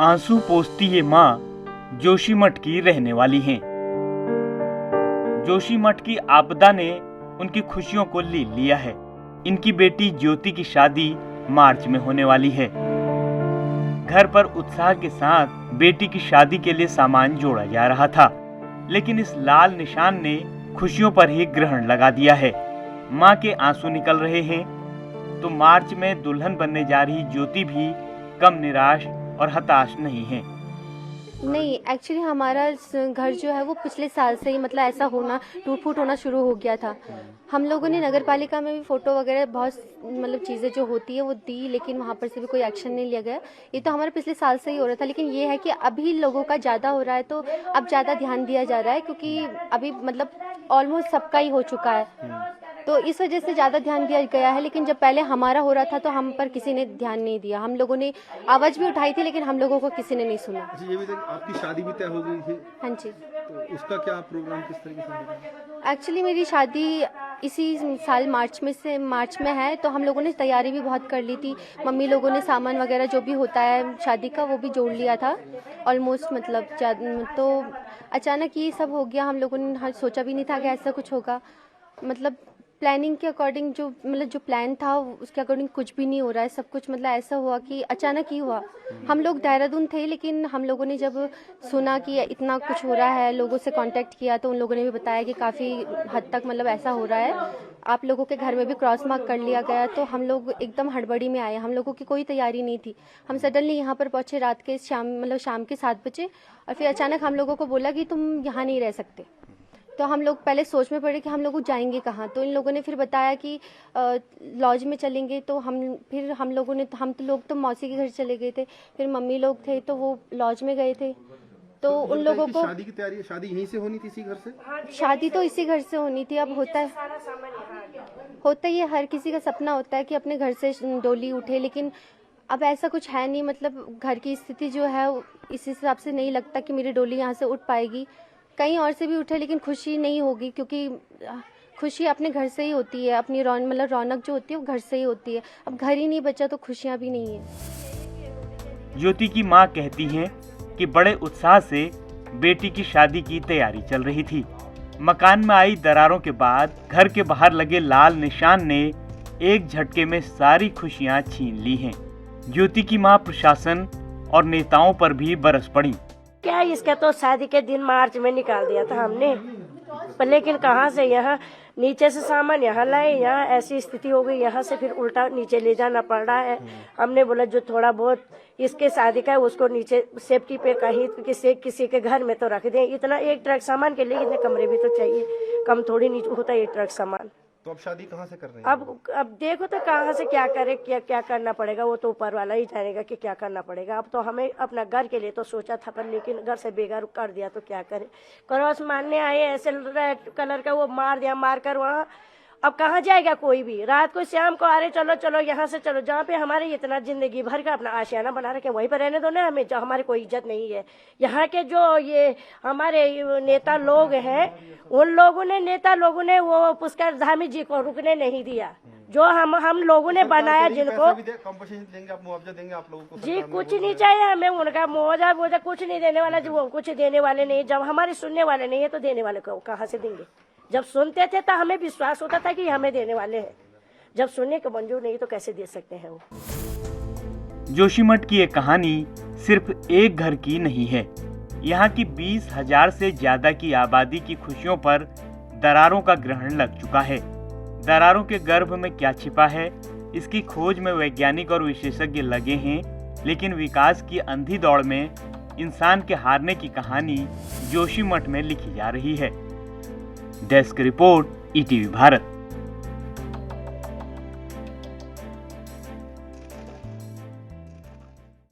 आंसू पोंछती ये माँ जोशीमठ की रहने वाली हैं। जोशीमठ की आपदा ने उनकी खुशियों को ले लिया है। इनकी बेटी ज्योति की शादी मार्च में होने वाली है। घर पर उत्साह के साथ बेटी की शादी के लिए सामान जोड़ा जा रहा था, लेकिन इस लाल निशान ने खुशियों पर ही ग्रहण लगा दिया है। माँ के आंसू निकल रहे हैं तो मार्च में दुल्हन बनने जा रही ज्योति भी कम निराश और हताश नहीं है। नहीं, एक्चुअली हमारा घर जो है वो पिछले साल से ही मतलब ऐसा होना टूट फूट होना शुरू हो गया था। हम लोगों ने नगर पालिका में भी फ़ोटो वगैरह बहुत मतलब चीज़ें जो होती है वो दी, लेकिन वहाँ पर से भी कोई एक्शन नहीं लिया गया। ये तो हमारे पिछले साल से ही हो रहा था, लेकिन ये है कि अभी लोगों का ज़्यादा हो रहा है तो अब ज़्यादा ध्यान दिया जा रहा है, क्योंकि अभी मतलब ऑलमोस्ट सबका ही हो चुका है, तो इस वजह से ज़्यादा ध्यान दिया गया है। लेकिन जब पहले हमारा हो रहा था तो हम पर किसी ने ध्यान नहीं दिया। हम लोगों ने आवाज़ भी उठाई थी, लेकिन हम लोगों को किसी ने नहीं सुना। जी, ये भी आपकी शादी भी तय हो गई थी? हाँ जी। तो उसका क्या प्रोग्राम किस तरीके से होगा? एक्चुअली मेरी शादी इसी साल मार्च में है, तो हम लोगों ने तैयारी भी बहुत कर ली थी। मम्मी लोगों ने सामान वगैरह जो भी होता है शादी का वो भी जोड़ लिया था ऑलमोस्ट, मतलब तो अचानक ये सब हो गया। हम लोगों ने सोचा भी नहीं था कि ऐसा कुछ होगा। मतलब प्लानिंग के अकॉर्डिंग जो प्लान था उसके अकॉर्डिंग कुछ भी नहीं हो रहा है। सब कुछ मतलब ऐसा हुआ कि अचानक ही हुआ। हम लोग देहरादून थे, लेकिन हम लोगों ने जब सुना कि इतना कुछ हो रहा है, लोगों से कांटेक्ट किया तो उन लोगों ने भी बताया कि काफ़ी हद तक मतलब ऐसा हो रहा है। आप लोगों के घर में भी क्रॉस मार्क कर लिया गया, तो हम लोग एकदम हड़बड़ी में आए। हम लोगों की कोई तैयारी नहीं थी। हम सडनली यहाँ पर पहुँचे रात के शाम के 7 बजे, और फिर अचानक हम लोगों को बोला कि तुम यहाँ नहीं रह सकते। तो हम लोग पहले सोच में पड़े कि हम लोग जाएंगे कहाँ। तो इन लोगों ने फिर बताया कि लॉज में चलेंगे। तो हम लोगों ने हम लोग तो मौसी के घर चले गए थे। फिर मम्मी लोग थे तो वो लॉज में गए थे। तो उन लोगों को शादी की तैयारी, शादी यहीं से होनी थी, इसी घर से? शादी तो इसी घर से होनी थी। अब होता ही है, हर किसी का सपना होता है कि अपने घर से डोली उठे, लेकिन अब ऐसा कुछ है नहीं। मतलब घर की स्थिति जो है इस हिसाब से नहीं लगता कि मेरी डोली यहाँ से उठ पाएगी। कहीं और से भी उठे लेकिन खुशी नहीं होगी, क्योंकि खुशी अपने घर से ही होती है। अपनी रौनक जो होती है वो घर से ही होती है। अब घर ही नहीं बचा तो खुशियाँ भी नहीं है। ज्योति की माँ कहती हैं कि बड़े उत्साह से बेटी की शादी की तैयारी चल रही थी। मकान में आई दरारों के बाद घर के बाहर लगे लाल निशान ने एक झटके में सारी खुशियाँ छीन ली हैं। ज्योति की माँ प्रशासन और नेताओं पर भी बरस पड़ी। क्या इसका तो शादी के दिन मार्च में निकाल दिया था हमने, पर लेकिन कहाँ से यहाँ नीचे से सामान यहाँ लाए, यहाँ ऐसी स्थिति हो गई, यहाँ से फिर उल्टा नीचे ले जाना पड़ रहा है। हमने बोला जो थोड़ा बहुत इसके शादी का है उसको नीचे सेफ्टी पे कहीं किसी के घर में तो रख दें। इतना एक ट्रक सामान के लिए इतने कमरे भी तो चाहिए, कम थोड़ी नीचे होता है एक ट्रक सामान। तो अब शादी कहाँ से कर रहे हैं? अब देखो तो कहाँ से क्या करे, क्या करना पड़ेगा, वो तो ऊपर वाला ही जानेगा कि क्या करना पड़ेगा। अब तो हमें अपना घर के लिए तो सोचा था, पर लेकिन घर से बेघर कर दिया तो क्या करे। क्रॉस मारने आए ऐसे रेड कलर का वो मार दिया, मार कर वहाँ अब कहाँ जाएगा कोई भी। रात को शाम को आ रहे चलो चलो यहाँ से चलो, जहाँ पे हमारे इतना जिंदगी भर का अपना आशियाना बना रखे वहीं पर रहने दो ना हमें, जो हमारी कोई इज्जत नहीं है। यहाँ के जो ये हमारे नेता लोग हैं, उन नेता लोगों ने वो पुष्कर धामी जी को रुकने नहीं दिया। जो हम लोगों ने बनाया, जिनको कंपनसेशन देंगे, आप मुआवजा देंगे आप लोगों को? जी कुछ नहीं चाहिए हमें उनका मुआवजा कुछ नहीं देने वाला। जो वो कुछ देने वाले नहीं, जब हमारे सुनने वाले नहीं है तो देने वाले को कहाँ से देंगे। जब सुनते थे तो हमें विश्वास होता था कि हमें देने वाले हैं, जब सुनने को मंजूर नहीं तो कैसे दे सकते हैं वो। जोशीमठ की ये कहानी सिर्फ एक घर की नहीं है। यहाँ की 20,000 से ज्यादा की आबादी की खुशियों पर दरारों का ग्रहण लग चुका है। दरारों के गर्भ में क्या छिपा है, इसकी खोज में वैज्ञानिक और विशेषज्ञ लगे हैं, लेकिन विकास की अंधी दौड़ में इंसान के हारने की कहानी जोशीमठ में लिखी जा रही है। Desk report, ETV Bharat.